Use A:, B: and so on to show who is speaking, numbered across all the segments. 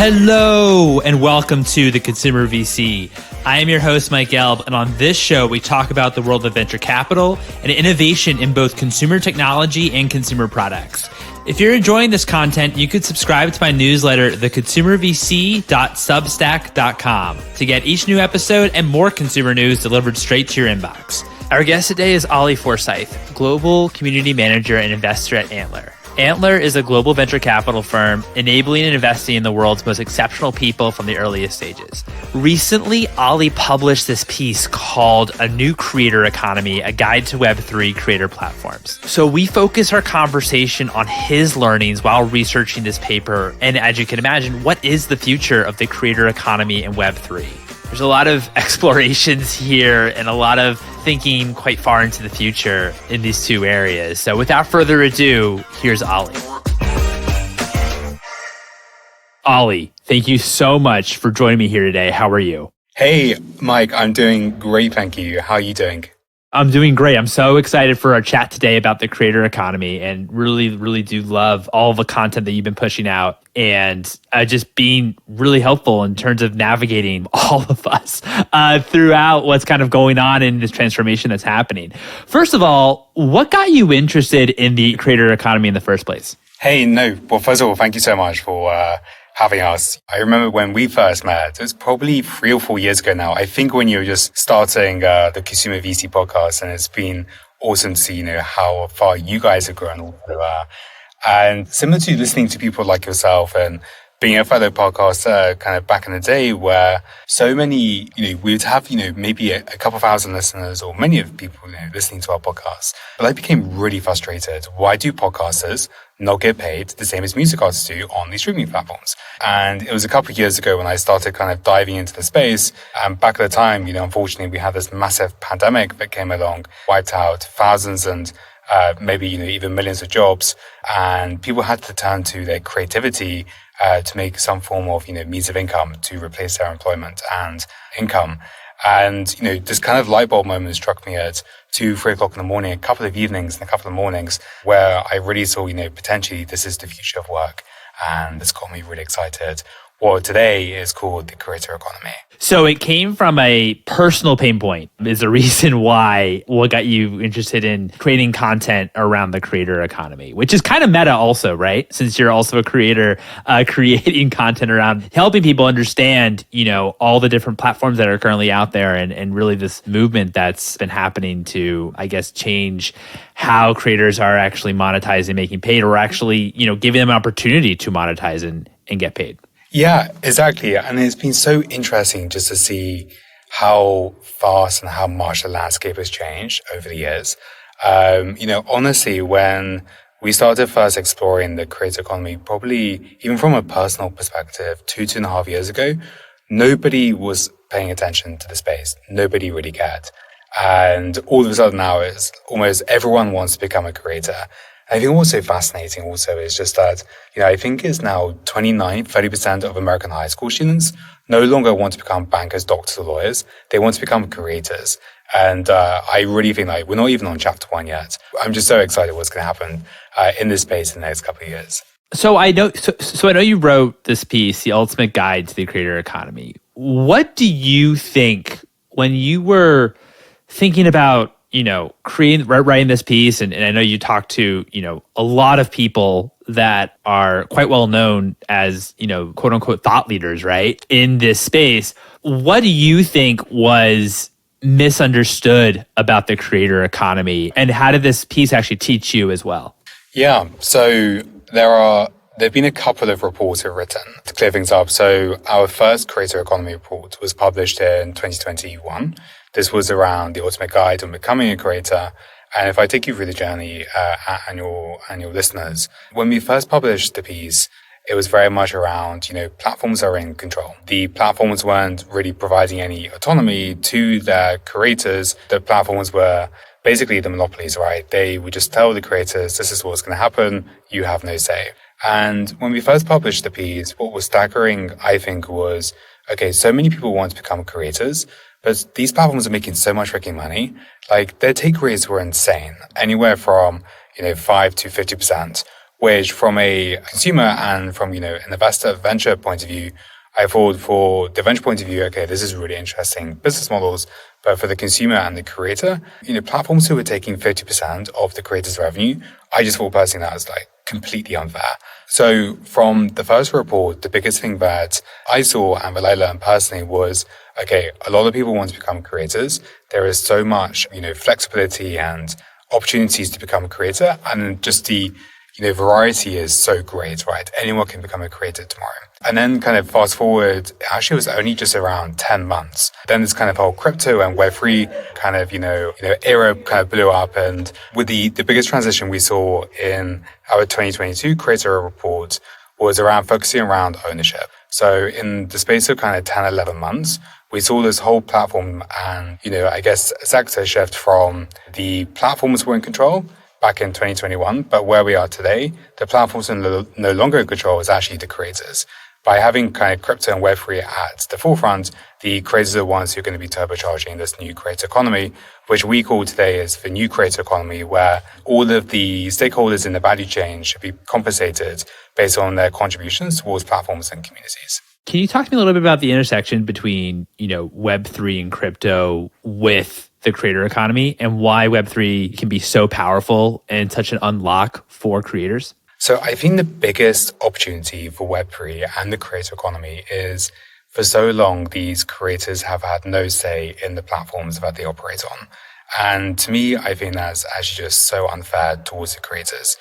A: Hello, and welcome to the Consumer VC. I am your host, Mike Gelb, and on this show, we talk about the world of venture capital and innovation in both consumer technology and consumer products. If you're enjoying this content, you could subscribe to my newsletter, theconsumervc.substack.com, to get each new episode and more consumer news delivered straight to your inbox. Our guest today is Ollie Forsyth, Global Community Manager and Investor at Antler. Antler is a global venture capital firm enabling and investing in the world's most exceptional people from the earliest stages. Recently, Ollie published this piece called A New Creator Economy, a guide to Web3 creator platforms. So we focus our conversation on his learnings while researching this paper. And as you can imagine, what is the future of the creator economy in Web3? There's a lot of explorations here and a lot of thinking quite far into the future in these two areas. So without further ado, here's Ollie. Ollie, thank you so much for joining me here today. How are you?
B: Hey, Mike, I'm doing great, thank you. How are you doing?
A: I'm doing great. I'm so excited for our chat today about the creator economy and really do love all the content that you've been pushing out and just being really helpful in terms of navigating all of us throughout what's kind of going on in this transformation that's happening. First of all, what got you interested in the creator economy in the first place?
B: Hey, no. Well, first of all, thank you so much for having us. I remember when we first met, it was probably 3 or 4 years ago now. I think when you were just starting the Consumer VC podcast, and it's been awesome to see, how far you guys have grown. And similar to listening to people like yourself and being a fellow podcaster kind of back in the day where so many, we would have, maybe a couple thousand listeners or many of people, listening to our podcast. But I became really frustrated. Why do podcasters not get paid the same as music artists do on these streaming platforms? And it was a couple of years ago when I started kind of diving into the space. And back at the time, unfortunately, we had this massive pandemic that came along, wiped out thousands and maybe, even millions of jobs. And people had to turn to their creativity to make some form of, means of income to replace their employment and income. And, this kind of light bulb moment struck me at 2, 3 o'clock in the morning, a couple of evenings and a couple of mornings where I really saw, potentially this is the future of work. And this got me really excited. What today is called the creator economy.
A: So it came from a personal pain point is the reason why what got you interested in creating content around the creator economy, which is kind of meta also, right? Since you're also a creator, creating content around helping people understand, all the different platforms that are currently out there and really this movement that's been happening to, I guess, change how creators are actually monetizing, making paid, or actually, giving them an opportunity to monetize and get paid.
B: Yeah, exactly. And it's been so interesting just to see how fast and how much the landscape has changed over the years. Honestly, when we started first exploring the creator economy, probably even from a personal perspective, 2.5 years ago, nobody was paying attention to the space. Nobody really cared. And all of a sudden now it's almost everyone wants to become a creator. I think what's so fascinating also is just that, I think it's now 30% of American high school students no longer want to become bankers, doctors, or lawyers. They want to become creators. And I really think we're not even on chapter 1 yet. I'm just so excited what's going to happen in this space in the next couple of years.
A: So I know you wrote this piece, The Ultimate Guide to the Creator Economy. What do you think when you were thinking about writing this piece, and I know you talked to, a lot of people that are quite well known as, quote unquote thought leaders, right, in this space. What do you think was misunderstood about the creator economy, and how did this piece actually teach you as well?
B: Yeah, so there've been a couple of reports that are written to clear things up. So our first creator economy report was published in 2021. This was around the ultimate guide on becoming a creator. And if I take you through the journey and your listeners, when we first published the piece, it was very much around, platforms are in control. The platforms weren't really providing any autonomy to their creators. The platforms were basically the monopolies, right? They would just tell the creators, this is what's going to happen. You have no say. And when we first published the piece, what was staggering, I think, was, okay, so many people want to become creators, but these platforms are making so much freaking money. Their take rates were insane, anywhere from, 5 to 50%, which from a consumer and from, an investor venture point of view, I thought for the venture point of view, okay, this is really interesting business models. But for the consumer and the creator, platforms who were taking 50% of the creator's revenue, I just thought personally that was like completely unfair. So from the first report, the biggest thing that I saw and that I learned personally was, okay, a lot of people want to become creators. There is so much, flexibility and opportunities to become a creator. And just the, variety is so great, right? Anyone can become a creator tomorrow. And then kind of fast forward, actually it was only just around 10 months. Then this kind of whole crypto and Web3 kind of, era kind of blew up. And with the biggest transition we saw in our 2022 creator report was around focusing around ownership. So in the space of kind of 10, 11 months, we saw this whole platform and, I guess sector shift from the platforms were in control back in 2021, but where we are today, the platforms are no longer in control, is actually the creators. By having kind of crypto and Web3 at the forefront, the creators are the ones who are going to be turbocharging this new creator economy, which we call today as the new creator economy, where all of the stakeholders in the value chain should be compensated based on their contributions towards platforms and communities.
A: Can you talk to me a little bit about the intersection between, Web3 and crypto with the creator economy and why Web3 can be so powerful and such an unlock for creators?
B: So I think the biggest opportunity for Web3 and the creator economy is for so long, these creators have had no say in the platforms that they operate on. And to me, I think that's actually just so unfair towards the creators.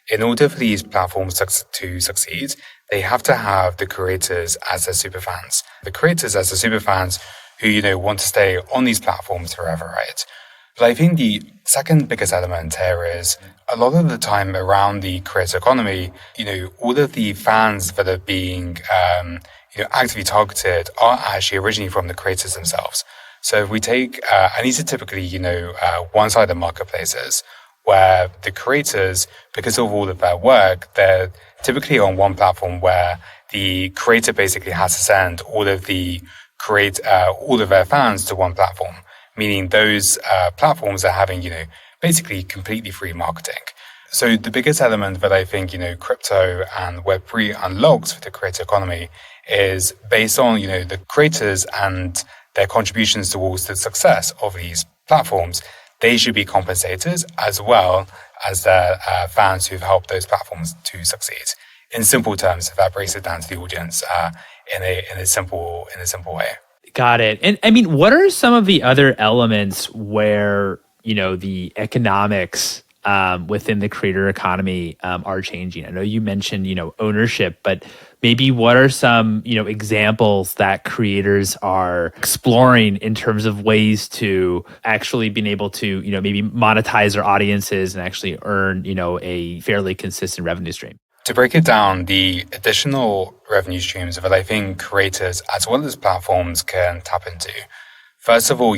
B: In order for these platforms to succeed, they have to have the creators as their superfans. The creators as the superfans who, want to stay on these platforms forever, right? But I think the second biggest element here is a lot of the time around the creator economy, all of the fans that are being, actively targeted are actually originally from the creators themselves. So if we take, and these are typically, one-sided marketplaces where the creators, because of all of their work, they're typically on one platform where the creator basically has to send all of their fans to one platform, meaning those platforms are having, basically completely free marketing. So the biggest element that I think, crypto and Web3 unlocks for the creator economy is based on, the creators and their contributions towards the success of these platforms. They should be compensated as well as their fans who've helped those platforms to succeed. In simple terms, if that breaks it down to the audience in a simple way.
A: Got it. And I mean, what are some of the other elements where, the economics within the creator economy are changing? I know you mentioned, ownership, but maybe what are some, examples that creators are exploring in terms of ways to actually being able to, maybe monetize their audiences and actually earn, a fairly consistent revenue stream?
B: To break it down, the additional revenue streams that I think creators as well as platforms can tap into. First of all,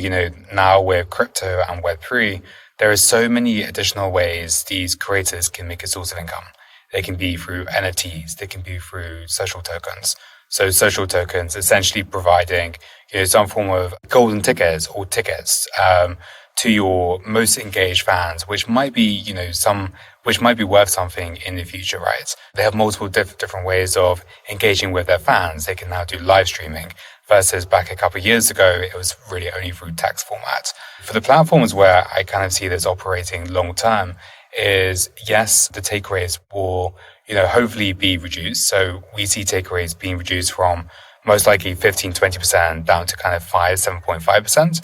B: now with crypto and Web3, there are so many additional ways these creators can make a source of income. They can be through NFTs, they can be through social tokens. So social tokens essentially providing, some form of golden tickets or tickets to your most engaged fans, which might be, which might be worth something in the future, right? They have multiple different ways of engaging with their fans. They can now do live streaming versus back a couple of years ago, it was really only through text format. For the platforms where I kind of see this operating long term is, yes, the take rates will, hopefully be reduced. So we see take rates being reduced from most likely 15, 20% down to kind of 7.5%.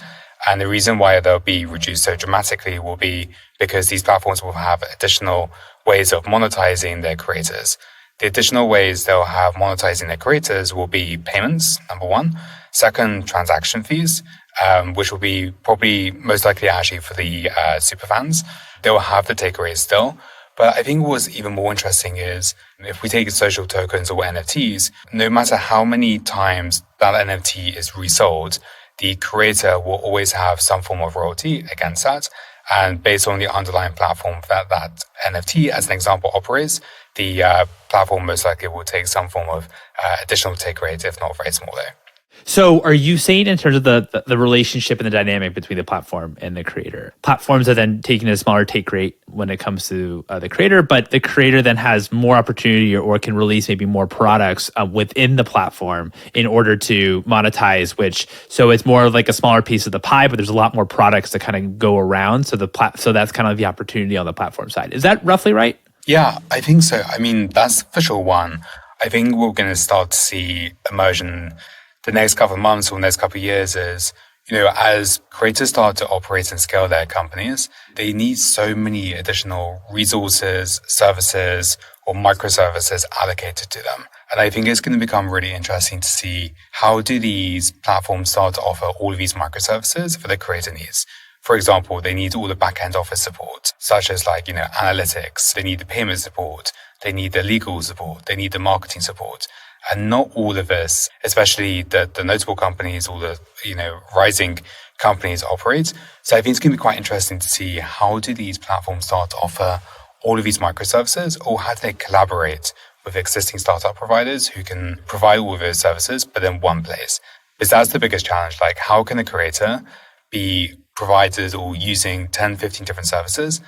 B: And the reason why they'll be reduced so dramatically will be because these platforms will have additional ways of monetizing their creators. The additional ways they'll have monetizing their creators will be payments, number one. Second, transaction fees, which will be probably most likely actually for the superfans. They'll have the take rates still. But I think what's even more interesting is if we take social tokens or NFTs, no matter how many times that NFT is resold, the creator will always have some form of royalty against that. And based on the underlying platform that NFT, as an example, operates, the platform most likely will take some form of additional take rate, if not very small though.
A: So are you saying in terms of the relationship and the dynamic between the platform and the creator? Platforms are then taking a smaller take rate when it comes to the creator, but the creator then has more opportunity or can release maybe more products within the platform in order to monetize, so it's more like a smaller piece of the pie, but there's a lot more products to kind of go around. So so that's kind of the opportunity on the platform side. Is that roughly right?
B: Yeah, I think so. I mean, that's for sure one. I think we're going to start to see emerging the next couple of months or next couple of years is, as creators start to operate and scale their companies, they need so many additional resources, services, or microservices allocated to them. And I think it's going to become really interesting to see how do these platforms start to offer all of these microservices for the creator needs. For example, they need all the back-end office support, such as analytics. They need the payment support. They need the legal support. They need the marketing support. And not all of this, especially the notable companies or the, rising companies operate. So I think it's going to be quite interesting to see how do these platforms start to offer all of these microservices, or how do they collaborate with existing startup providers who can provide all of those services, but in one place? Because that's the biggest challenge. How can a creator be provided or using 10, 15 different services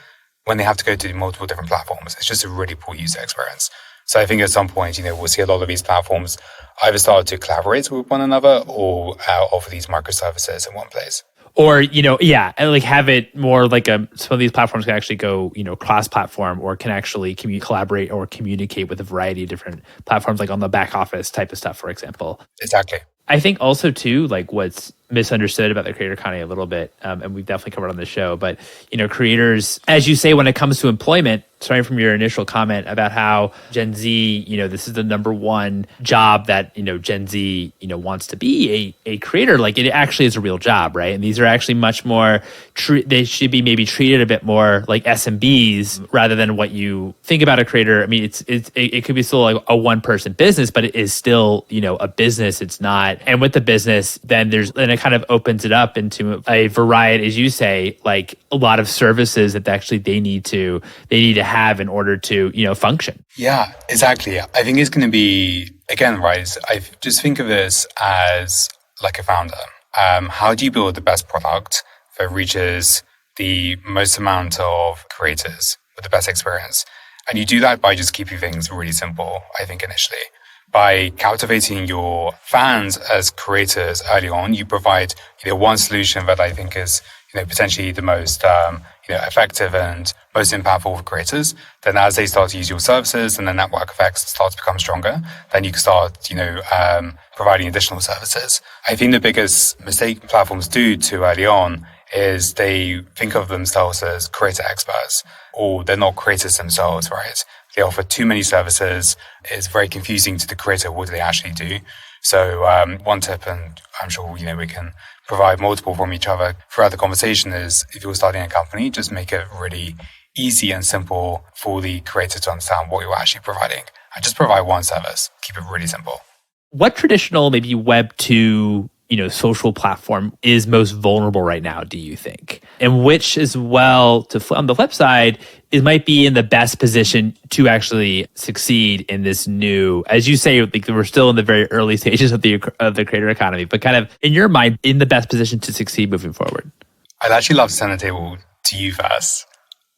B: when they have to go to multiple different platforms? It's just a really poor user experience. So I think at some point, we'll see a lot of these platforms either start to collaborate with one another or offer these microservices in one place.
A: Or, have it more like some of these platforms can actually go, cross-platform, or can actually collaborate or communicate with a variety of different platforms, like on the back office type of stuff, for example.
B: Exactly.
A: I think also too, what's misunderstood about the creator economy a little bit, and we've definitely covered on the show, but creators, as you say, when it comes to employment, starting from your initial comment about how Gen Z, this is the number one job that Gen Z wants to be a creator. It actually is a real job, right? And these are actually much more. They should be maybe treated a bit more like SMBs rather than what you think about a creator. I mean, it could be still like a one person business, but it is still a business. It's not. And with the business, then it kind of opens it up into a variety, as you say, like a lot of services that actually they need to have in order to function.
B: Yeah, exactly. I think it's going to be, again, right, I just think of this as like a founder. How do you build the best product that reaches the most amount of creators with the best experience? And you do that by just keeping things really simple, I think, initially. By captivating your fans as creators early on, you provide one solution that I think is potentially the most effective and most impactful for creators. Then as they start to use your services and the network effects start to become stronger, then you can start providing additional services. I think the biggest mistake platforms do too early on is they think of themselves as creator experts, or they're not creators themselves, right? They offer too many services. It's very confusing to the creator. What do they actually do? So one tip, and I'm sure we can provide multiple from each other throughout the conversation, is if you're starting a company, just make it really easy and simple for the creator to understand what you're actually providing. And just provide one service. Keep it really simple.
A: What traditional maybe Web 2 social platform is most vulnerable right now, do you think? And which as well, on the flip side, it might be in the best position to actually succeed in this new, as you say, we're still in the very early stages of the creator economy, but kind of in your mind, in the best position to succeed moving forward?
B: I'd actually love to send the table to you first.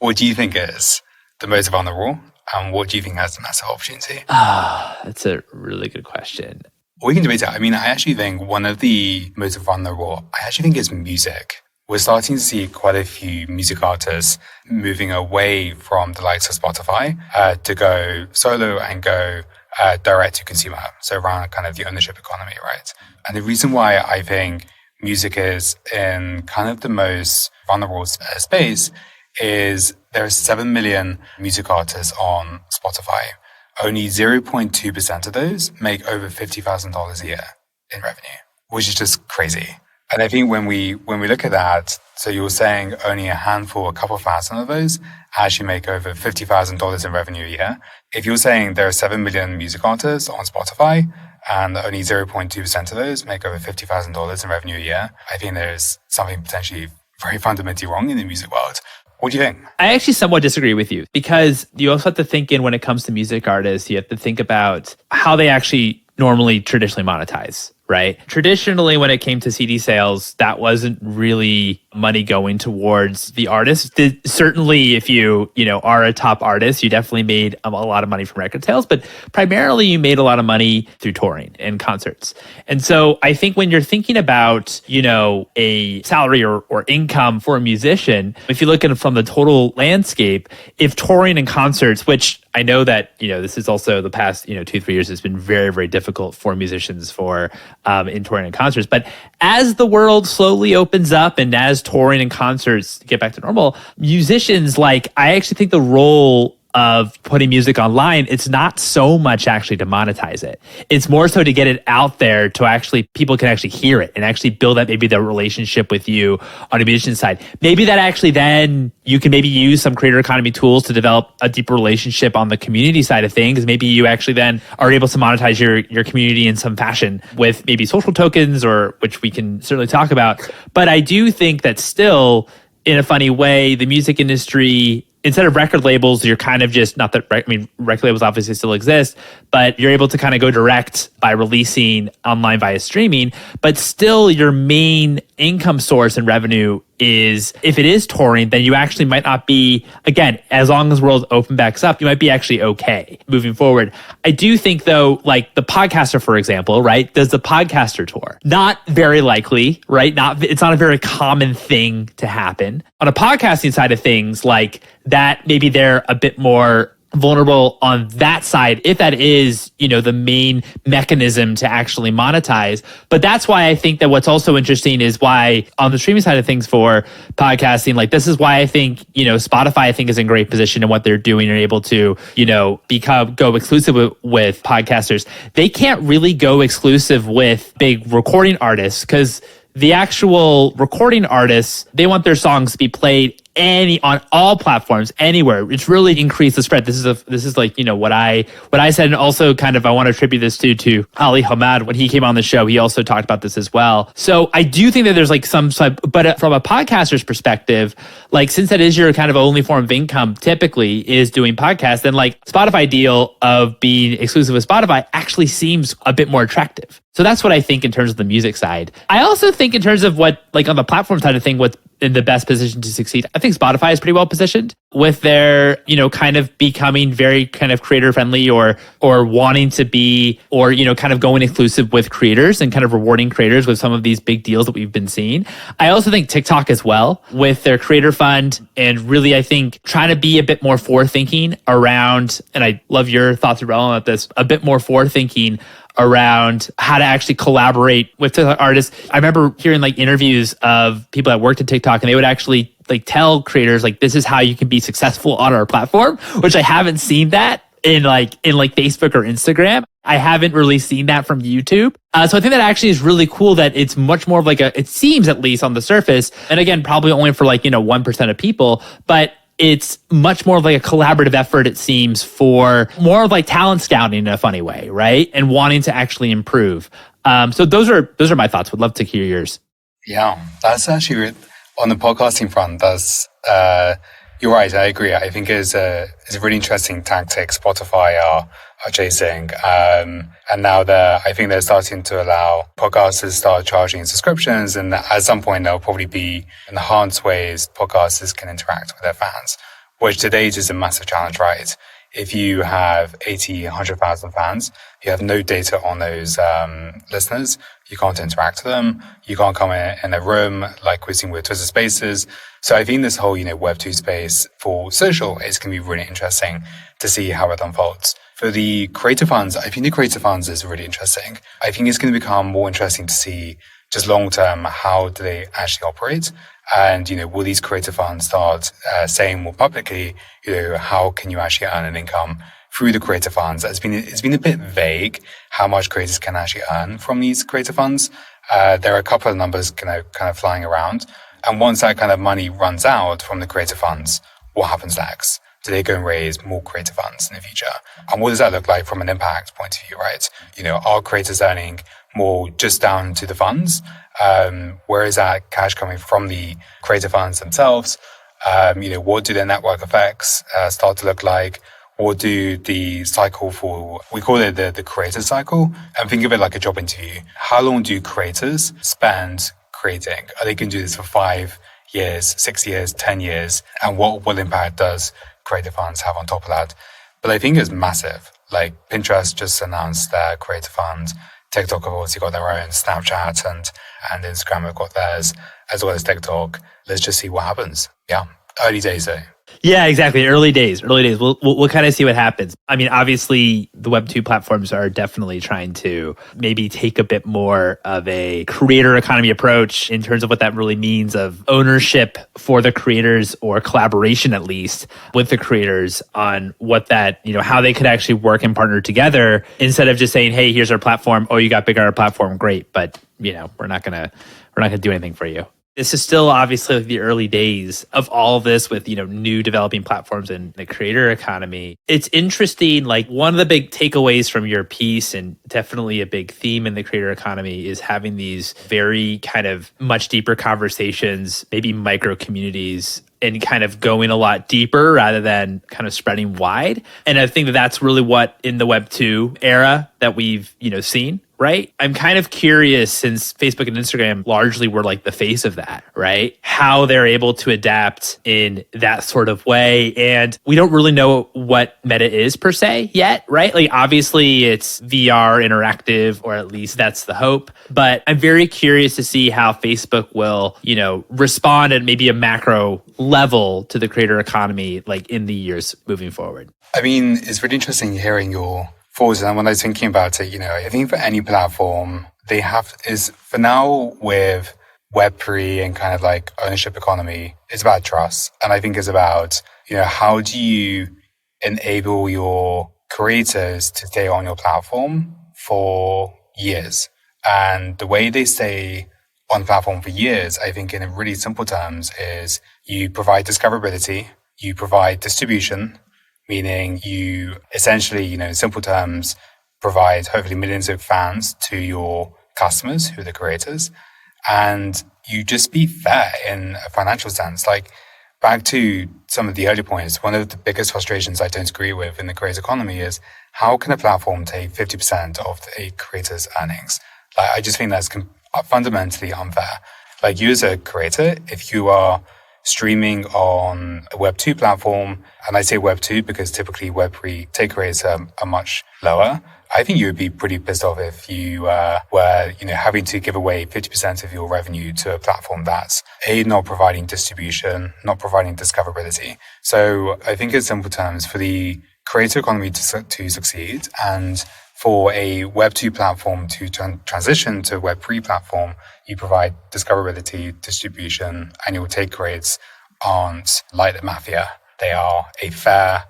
B: What do you think is the most vulnerable? And what do you think has the massive opportunity?
A: That's a really good question.
B: We can debate it. I mean, I actually think one of the most vulnerable, is music. We're starting to see quite a few music artists moving away from the likes of Spotify to go solo and go direct to consumer. So around kind of the ownership economy, right? And the reason why I think music is in kind of the most vulnerable space is there are 7 million music artists on Spotify. Only 0.2% of those make over $50,000 a year in revenue, which is just crazy. And I think when we look at that, so you're saying only a couple thousand of those actually make over $50,000 in revenue a year. If you're saying there are 7 million music artists on Spotify and only 0.2% of those make over $50,000 in revenue a year, I think there's something potentially very fundamentally wrong in the music world. What do you think?
A: I actually somewhat disagree with you, because you also have to think when it comes to music artists, you have to think about how they actually normally traditionally monetize. right? Traditionally, when it came to CD sales, that wasn't really money going towards the artist. Certainly, if you are a top artist, you definitely made a lot of money from record sales, but primarily you made a lot of money through touring and concerts. And so I think when you're thinking about, a salary or income for a musician, if you look at it from the total landscape, if touring and concerts, which I know that, this is also the past, 2-3 years has been very, very difficult for musicians in touring and concerts. But as the world slowly opens up and as touring and concerts get back to normal, musicians, I actually think the role of putting music online, it's not so much actually to monetize it. It's more so to get it out there to actually, people can actually hear it and actually build up maybe the relationship with you on a musician side. Maybe that actually then you can maybe use some creator economy tools to develop a deeper relationship on the community side of things. Maybe you actually then are able to monetize your community in some fashion with maybe social tokens, or which we can certainly talk about. But I do think that still, in a funny way, the music industry, instead of record labels, you're kind of just, not that, record labels obviously still exist, but you're able to kind of go direct by releasing online via streaming. But still, your main income source and revenue is, if it is touring, then you actually might not be, again, as long as the world open backs up, you might be actually okay moving forward. I do think though, the podcaster, for example, right? Does the podcaster tour? Not very likely, right? It's not a very common thing to happen. On a podcasting side of things, that maybe they're a bit more vulnerable on that side, if that is, the main mechanism to actually monetize. But that's why I think that what's also interesting is why on the streaming side of things for podcasting, this is why I think, Spotify, I think, is in great position in what they're doing and able to, go exclusive with podcasters. They can't really go exclusive with big recording artists because the actual recording artists, they want their songs to be played on all platforms, anywhere. It's really increased the spread. This is what I said, and also kind of I want to attribute this to Ali Hamad when he came on the show. He also talked about this as well. So I do think that there's some side, but from a podcaster's perspective, since that is your kind of only form of income, typically is doing podcasts, then Spotify deal of being exclusive with Spotify actually seems a bit more attractive. So that's what I think in terms of the music side. I also think in terms of what, on the platform side of thing, what's in the best position to succeed, I think Spotify is pretty well positioned with their, kind of becoming very kind of creator friendly or wanting to be, or, kind of going exclusive with creators and kind of rewarding creators with some of these big deals that we've been seeing. I also think TikTok as well with their creator fund, and really, I think trying to be a bit more forward-thinking around, and I love your thoughts around this, a bit more forward-thinking around how to actually collaborate with TikTok artists. I remember hearing interviews of people that worked at TikTok, and they would actually tell creators this is how you can be successful on our platform, which I haven't seen that in Facebook or Instagram. I haven't really seen that from YouTube. So I think that actually is really cool that it's much more of it seems, at least on the surface, and again, probably only for 1% of people, but it's much more of a collaborative effort, it seems, for more of talent scouting in a funny way, right? And wanting to actually improve. So those are my thoughts. Would love to hear yours.
B: Yeah, that's actually on the podcasting front. That's you're right. I agree. I think it's a really interesting tactic Spotify are chasing. And now I think they're starting to allow podcasters to start charging subscriptions. And at some point, there'll probably be enhanced ways podcasters can interact with their fans, which today is a massive challenge, right? If you have 80, 100,000 fans, you have no data on those listeners. You can't interact with them. You can't come in a room like we're seeing with Twitter Spaces. So I think this whole, Web2 space for social is going to be really interesting to see how it unfolds. For the creator funds, I think the creator funds is really interesting. I think it's going to become more interesting to see just long term, how do they actually operate? And, will these creator funds start saying more publicly, how can you actually earn an income through the creator funds? It's been a bit vague how much creators can actually earn from these creator funds. There are a couple of numbers kind of flying around. And once that kind of money runs out from the creator funds, what happens next? Do they go and raise more creator funds in the future? And what does that look like from an impact point of view, right? Are creators earning more just down to the funds? Where is that cash coming from the creator funds themselves? What do their network effects start to look like? or do the cycle we call it the creator cycle, and think of it like a job interview. How long do creators spend creating? Are they going to do this for 5 years, 6 years, 10 years? And what impact does creator funds have on top of that? But I think it's massive. Like Pinterest just announced their creator fund. TikTok have obviously got their own, Snapchat and Instagram have got theirs, as well as TikTok. Let's just see what happens. Yeah. Early days though.
A: Yeah, exactly. Early days. We'll kind of see what happens. I mean, obviously, the Web2 platforms are definitely trying to maybe take a bit more of a creator economy approach in terms of what that really means of ownership for the creators, or collaboration at least with the creators on what that, how they could actually work and partner together, instead of just saying, hey, here's our platform. Oh, you got big on our platform. Great. But, we're not going to do anything for you. This is still obviously the early days of all of this with, new developing platforms and the creator economy. It's interesting, like one of the big takeaways from your piece, and definitely a big theme in the creator economy, is having these very kind of much deeper conversations, maybe micro communities, and kind of going a lot deeper rather than kind of spreading wide. And I think that that's really what in the Web 2 era that we've, seen. Right? I'm kind of curious, since Facebook and Instagram largely were like the face of that, right? How they're able to adapt in that sort of way. And we don't really know what Meta is per se yet, right? Like obviously it's VR interactive, or at least that's the hope. But I'm very curious to see how Facebook will, respond at maybe a macro level to the creator economy, like in the years moving forward.
B: I mean, it's really interesting hearing your thoughts. And when I was thinking about it, I think for any platform, for now with Web3 and kind of like ownership economy, it's about trust. And I think it's about, how do you enable your creators to stay on your platform for years? And the way they stay on the platform for years, I think in really simple terms, is you provide discoverability, you provide distribution, meaning you essentially, in simple terms, provide hopefully millions of fans to your customers, who are the creators, and you just be fair in a financial sense. Like back to some of the early points, one of the biggest frustrations I don't agree with in the creator economy is how can a platform take 50% of a creator's earnings? Like, I just think that's fundamentally unfair. Like you as a creator, if you are streaming on a Web 2 platform, and I say Web 2 because typically Web 3 take rates are much lower, I think you would be pretty pissed off if you were, having to give away 50% of your revenue to a platform that's not providing distribution, not providing discoverability. So I think in simple terms, for the creator economy to succeed, and for a Web 2 platform to transition to a Web 3 platform, you provide discoverability, distribution, and your take rates aren't like the mafia. They are a fair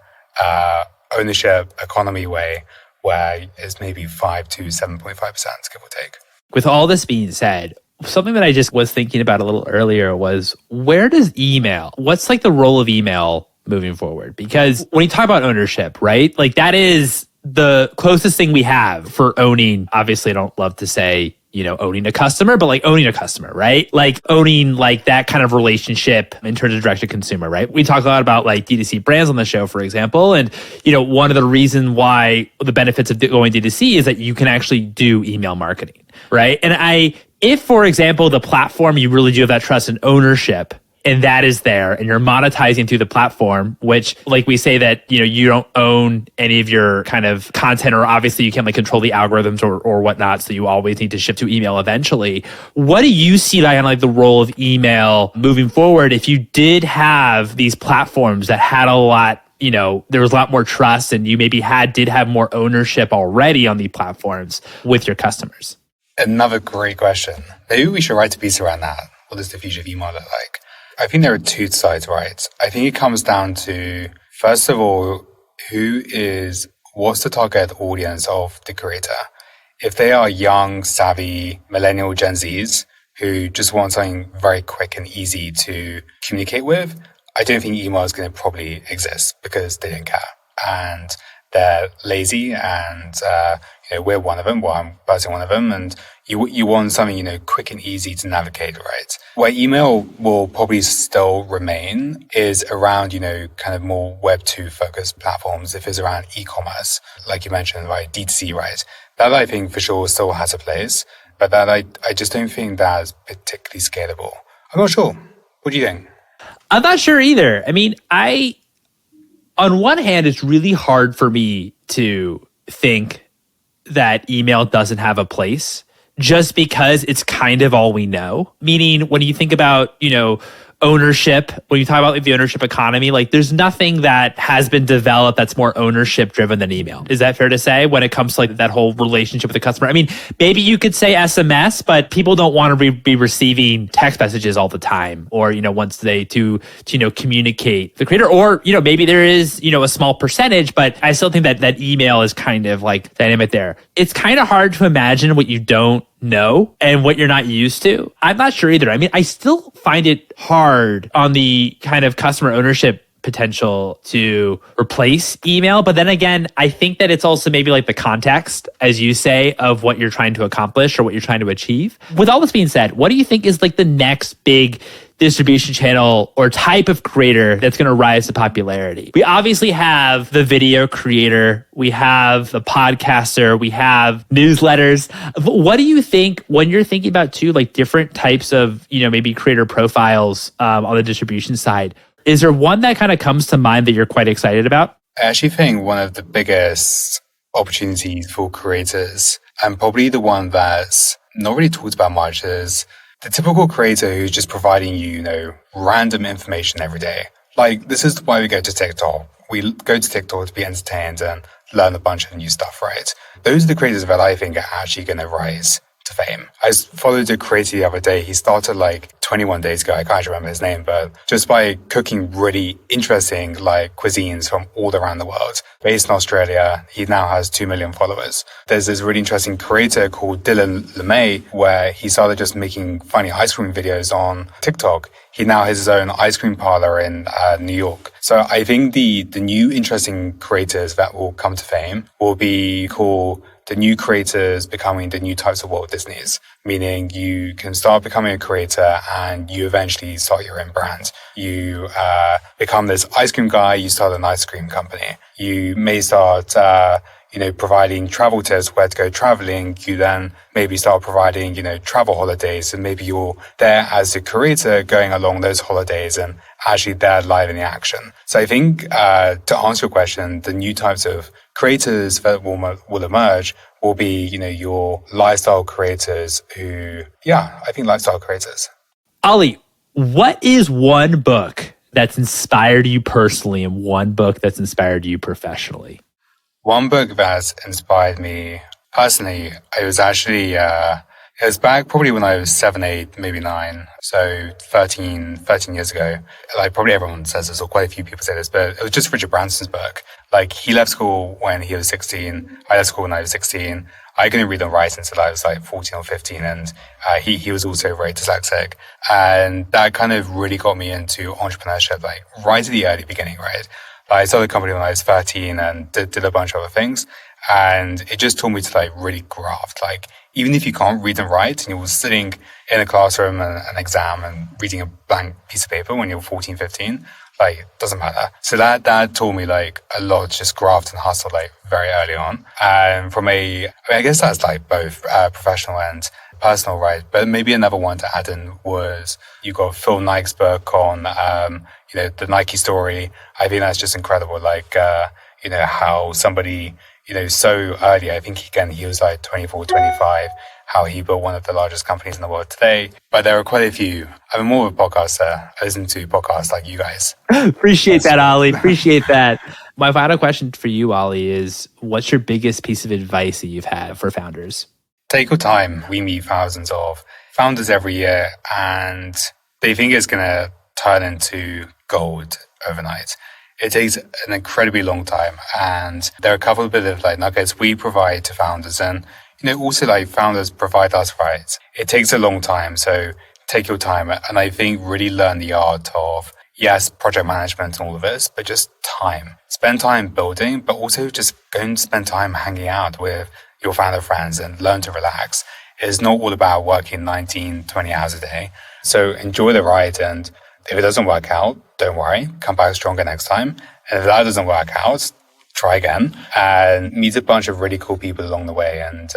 B: ownership economy way where it's maybe 5 to 7.5%, give or take.
A: With all this being said, something that I just was thinking about a little earlier was, where does email, what's like the role of email moving forward? Because when you talk about ownership, right? Like that is the closest thing we have for owning. Obviously, I don't love to say, owning a customer, but like owning a customer, right? Like owning like that kind of relationship in terms of direct to consumer, right? We talk a lot about like D2C brands on the show, for example. And, one of the reasons why the benefits of going D2C is that you can actually do email marketing, right? And if, for example, the platform, you really do have that trust and ownership, and that is there, and you're monetizing through the platform, which like we say that, you don't own any of your kind of content, or obviously you can't like control the algorithms or whatnot. So you always need to shift to email eventually. What do you see like the role of email moving forward if you did have these platforms that had a lot, there was a lot more trust, and you maybe did have more ownership already on the platforms with your customers?
B: Another great question. Maybe we should write a piece around that. What does the future of email look like? I think there are two sides, right? I think it comes down to, first of all, what's the target audience of the creator? If they are young, savvy, millennial Gen Zs who just want something very quick and easy to communicate with, I don't think email is going to probably exist because they don't care. And they're lazy and we're one of them. Well, I'm personally one of them. And you want something, quick and easy to navigate, right? Where email will probably still remain is around, kind of more Web2 focused platforms. If it's around e-commerce, like you mentioned, right? D2C, right? That I think for sure still has a place, but that I just don't think that's particularly scalable. I'm not sure. What do you think?
A: I'm not sure either. I mean, on one hand, it's really hard for me to think that email doesn't have a place just because it's kind of all we know. Meaning when you think about, ownership, when you talk about the ownership economy, like there's nothing that has been developed that's more ownership driven than email. Is that fair to say when it comes to like that whole relationship with the customer? I mean, maybe you could say SMS, but people don't want to be receiving text messages all the time or, once they to communicate the creator or, maybe there is, a small percentage, but I still think that email is kind of like dynamic there. It's kind of hard to imagine what you don't know and what you're not used to. I'm not sure either. I mean, I still find it hard on the kind of customer ownership potential to replace email. But then again, I think that it's also maybe like the context, as you say, of what you're trying to accomplish or what you're trying to achieve. With all this being said, what do you think is like the next big distribution channel or type of creator that's going to rise to popularity? We obviously have the video creator, we have the podcaster, we have newsletters. What do you think when you're thinking about like different types of, maybe creator profiles on the distribution side? Is there one that kind of comes to mind that you're quite excited about?
B: I actually think one of the biggest opportunities for creators, and probably the one that's not really talked about much, is the typical creator who's just providing you, random information every day. Like, this is why we go to TikTok. We go to TikTok to be entertained and learn a bunch of new stuff, right? Those are the creators that I think are actually going to rise to fame. I followed a creator the other day. He started like 21 days ago. I can't remember his name, but just by cooking really interesting like cuisines from all around the world. Based in Australia, he now has 2 million followers. There's this really interesting creator called Dylan LeMay where he started just making funny ice cream videos on TikTok. He now has his own ice cream parlor in New York. So I think the new interesting creators that will come to fame will be called the new creators becoming the new types of Walt Disneys, meaning you can start becoming a creator and you eventually start your own brand. You become this ice cream guy, you start an ice cream company. You may start providing travel tips where to go traveling. You then maybe start providing, travel holidays, and maybe you're there as a creator going along those holidays and actually there live in the action. So I think to answer your question, the new types of creators that will emerge will be, your lifestyle creators I think lifestyle creators.
A: Ali, what is one book that's inspired you personally and one book that's inspired you professionally?
B: One book that's inspired me personally, it was actually, it was back probably when I was 7, 8, maybe 9. So 13 years ago. Like probably everyone says this, or quite a few people say this, but it was just Richard Branson's book. Like he left school when he was 16. I left school when I was 16. I couldn't read and write until I was like 14 or 15. And he was also very dyslexic. And that kind of really got me into entrepreneurship, like right at the early beginning, right? I started a company when I was 13 and did a bunch of other things. And it just taught me to like really graft. Like, even if you can't read and write and you're sitting in a classroom and an exam and reading a blank piece of paper when you're 14, 15, like, it doesn't matter. So that taught me like a lot to just graft and hustle like very early on. And I guess that's like both professional and personal, right? But maybe another one to add in was you got Phil Knight's book on, the Nike story. I think that's just incredible. Like, how somebody, so early, I think he was like 24, 25, how he built one of the largest companies in the world today. But there are quite a few. I'm more of a podcaster. I listen to podcasts like you guys.
A: Appreciate that, Ali. Appreciate that. My final question for you, Ali, is what's your biggest piece of advice that you've had for founders?
B: Take your time. We meet thousands of founders every year and they think it's going to turn into gold overnight. It takes an incredibly long time. And there are a couple of bit of like nuggets we provide to founders and, also like founders provide us, right? It takes a long time. So take your time. And I think really learn the art of, yes, project management and all of this, but just time. Spend time building, but also just go and spend time hanging out with your founder friends and learn to relax. It's not all about working 19, 20 hours a day. So enjoy the ride. And if it doesn't work out, don't worry, come back stronger next time. And if that doesn't work out, try again and meet a bunch of really cool people along the way. And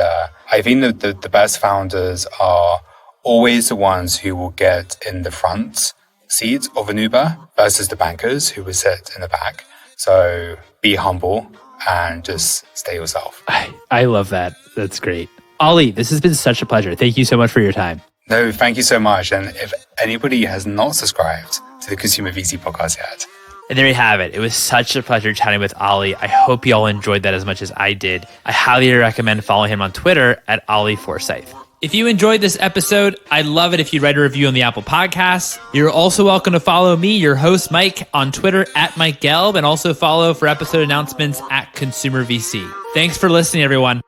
B: I think that the best founders are always the ones who will get in the front seat of an Uber versus the bankers who will sit in the back. So be humble and just stay yourself.
A: I love that. That's great. Ollie, this has been such a pleasure. Thank you so much for your time.
B: No, thank you so much. And if anybody has not subscribed to the Consumer VC podcast yet.
A: And there you have it. It was such a pleasure chatting with Ollie. I hope you all enjoyed that as much as I did. I highly recommend following him on Twitter at Ollie Forsyth. If you enjoyed this episode, I'd love it if you'd write a review on the Apple Podcasts. You're also welcome to follow me, your host, Mike, on Twitter at Mike Gelb, and also follow for episode announcements at Consumer VC. Thanks for listening, everyone.